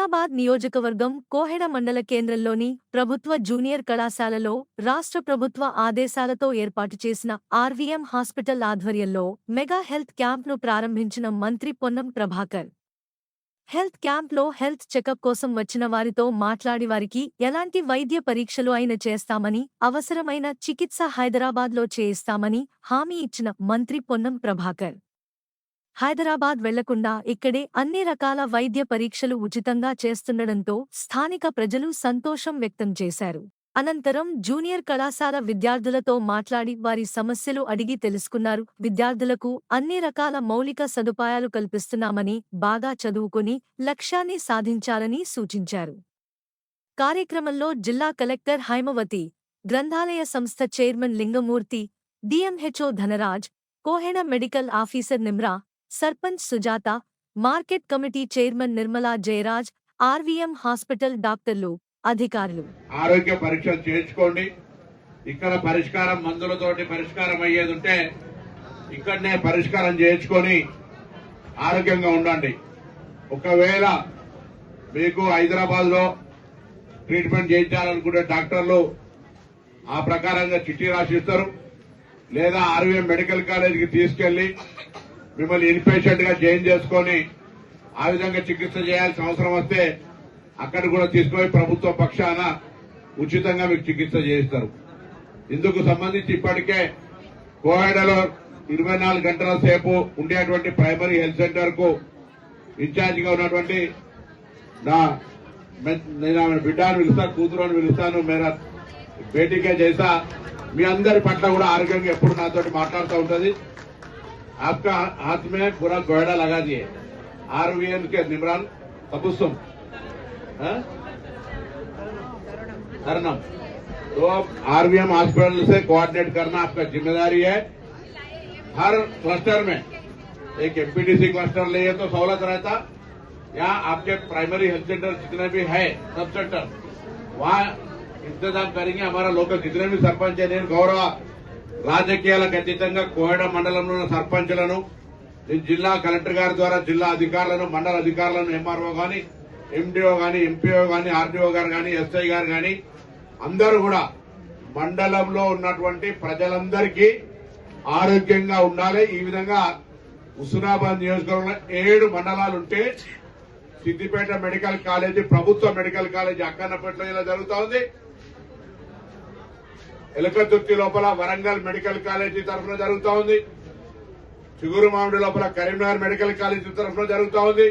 హుస్నాబాద్ నియోజకవర్గం కోహెడ మండల కేంద్రంలోని ప్రభుత్వ జూనియర్ కళాశాలలో రాష్ట్ర ప్రభుత్వ ఆదేశాలతో ఏర్పాటు చేసిన ఆర్వీఎం హాస్పిటల్ ఆధ్వర్యంలో మెగా హెల్త్ క్యాంప్ను ప్రారంభించిన మంత్రి పొన్నం ప్రభాకర్. హెల్త్ క్యాంప్లో హెల్త్ చెకప్ కోసం వచ్చిన వారితో మాట్లాడి వారికి ఎలాంటి వైద్య పరీక్షలు అయినా చేస్తామని, అవసరమైన చికిత్స హైదరాబాద్లో చేయిస్తామని హామీ ఇచ్చిన మంత్రి పొన్నం ప్రభాకర్ హైదరాబాద్ వెళ్లకుండా ఇక్కడే అన్ని రకాల వైద్య పరీక్షలు ఉచితంగా చేస్తుండడంతో స్థానిక ప్రజలు సంతోషం వ్యక్తం చేశారు. అనంతరం జూనియర్ కళాశాల విద్యార్థులతో మాట్లాడి వారి సమస్యలు అడిగి తెలుసుకున్నారు. విద్యార్థులకు అన్ని రకాల మౌలిక సదుపాయాలు కల్పిస్తున్నామని, బాగా చదువుకుని లక్ష్యాన్ని సాధించాలని సూచించారు. కార్యక్రమంలో జిల్లా కలెక్టర్ హైమవతి, గ్రంథాలయ సంస్థ chairman Lingamurthy, DMHO Dhanraj, Koheda medical officer Nimra, sarpanch Sujatha, market committee chairman Nirmala Jayaraj, RVM hospital డాక్టర్లు, అధికారులు. ఆరోగ్య పరీక్షలు చేయించుకోండి. ఇక్కడ పరిష్కారం మందులతోటి పరిష్కారం అయ్యేది ఉంటే ఇక్కడనే పరిష్కారం చేయించుకొని ఆరోగ్యంగా ఉండండి. ఒకవేళ మీకు హైదరాబాద్ లో ట్రీట్మెంట్ చేయించాలనుకునే డాక్టర్లు ఆ ప్రకారంగా చిట్టి రాసిస్తారు, లేదా ఆర్వీఎం మెడికల్ కాలేజీకి తీసుకెళ్లి మిమ్మల్ని ఇన్పేషెంట్ గా జాయిన్ చేసుకుని ఆ విధంగా చికిత్స చేయాల్సిన అవసరం వస్తే అక్కడ కూడా తీసుకుపోయి ప్రభుత్వ పక్షాన ఉచితంగా మీకు చికిత్స చేయిస్తారు. ఇందుకు సంబంధించి ఇప్పటికే కోహెడలో 24 గంటల సేపు ఉండేటువంటి ప్రైమరీ హెల్త్ సెంటర్ కు ఇన్ఛార్జ్ గా ఉన్నటువంటి నేను ఆమె బిడ్డ అని పిలుస్తాను, కూతురు అని పిలుస్తాను, మేరా బేటీకే చేసా. మీ అందరి పట్ల కూడా ఆరోగ్యంగా ఎప్పుడు నాతోటి మాట్లాడుతూ ఉంటది. आपका हाथ में पूरा गोयडा लगा दिए आरवीएन के निमरान तबुसुम धरनम। तो अब आरवीएम हॉस्पिटल से कोऑर्डिनेट करना आपका जिम्मेदारी है। हर क्लस्टर में एक एमपीडीसी क्लस्टर लिए तो सहूलत रहता, या आपके प्राइमरी हेल्थ सेंटर जितने भी है सब सेंटर वहाँ इंतजाम करेंगे। हमारा लोकल जितने भी सरपंच है, నేను గౌరవ రాజకీయాలకు అతీతంగా కోహెడ మండలంలో ఉన్న సర్పంచులను, జిల్లా కలెక్టర్ గారి ద్వారా జిల్లా అధికారులను, మండల అధికారులను, ఎంఆర్ఓ గాని, ఎండిఓ గాని, ఎంపీఓ గాని, ఆర్డీఓ గారు గాని, ఎస్ఐ గారు గాని అందరూ కూడా మండలంలో ఉన్నటువంటి ప్రజలందరికీ ఆరోగ్యంగా ఉండాలి. ఈ విధంగా హుస్నాబాద్ నియోజకవర్గంలో 7 మండలాలు ఉంటే సిద్దిపేట మెడికల్ కాలేజీ, ప్రభుత్వ మెడికల్ కాలేజీ అక్కన్నపేటలో ఇలా జరుగుతూ ఉంది. ఎలకతుర్తి లోపల వరంగల్ మెడికల్ కాలేజీ తరఫున జరుగుతూ ఉంది. చిగురు మామిడి లోపల కరీంనగర్ మెడికల్ కాలేజీ తరఫున జరుగుతూ ఉంది.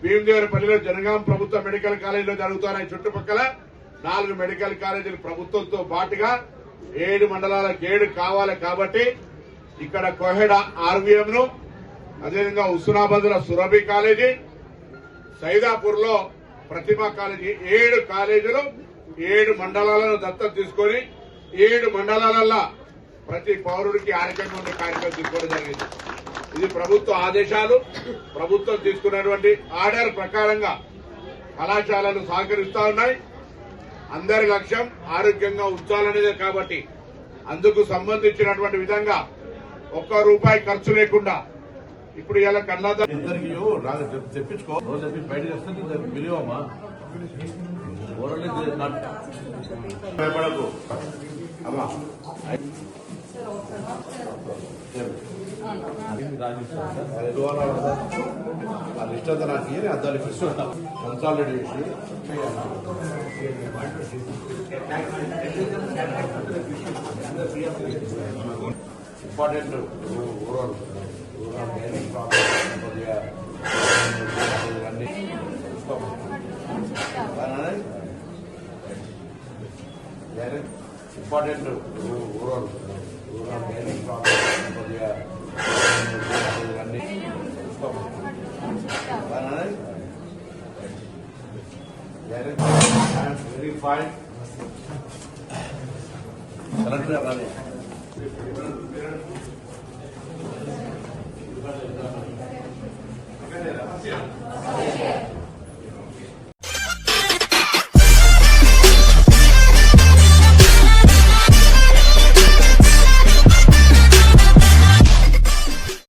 భీమదేవరపల్లిలో జనగాం ప్రభుత్వ మెడికల్ కాలేజీలో జరుగుతున్నాయి. చుట్టుపక్కల 4 మెడికల్ కాలేజీలు ప్రభుత్వంతో పాటుగా 7 మండలాలకు 7 కావాలి. కాబట్టి ఇక్కడ కోహెడ ఆర్వీఎం ను, అదేవిధంగా హుస్నాబాద్ లో సురభి కాలేజీ, సైదాపూర్ లో ప్రతిభా కాలేజీ, 7 కాలేజీలు 7 మండలాలను దత్తత తీసుకొని 7 మండలాలలో ప్రతి పౌరుడికి ఆరోగ్యంగా ఉండే కార్యక్రమం తీసుకోవడం జరిగింది. ఇది ప్రభుత్వ ఆదేశాలు, ప్రభుత్వం తీసుకున్నటువంటి ఆర్డర్ ప్రకారంగా కళాశాలలు సహకరిస్తా ఉన్నాయి. అందరి లక్ష్యం ఆరోగ్యంగా ఉంచాలనేదే. కాబట్టి అందుకు సంబంధించినటువంటి విధంగా ₹1 ఖర్చు లేకుండా ఇప్పుడు ఇలా కన్నాదారు తెప్పించుకో, బయటకు వస్తుంది విలువమ్మా. భయపడకు అమ్మా. ఆ లిస్ట్ అంతా నాకు ఇయ్యి, అద్దాలు కన్సాలిడేట్ చేసి ఇంపార్టెంట్ అన్ని ఇంపార్టెంట్ రూరల్ కొద్దిగా అన్ని వెరీ ఫైన్. కలెక్టర్ రాలే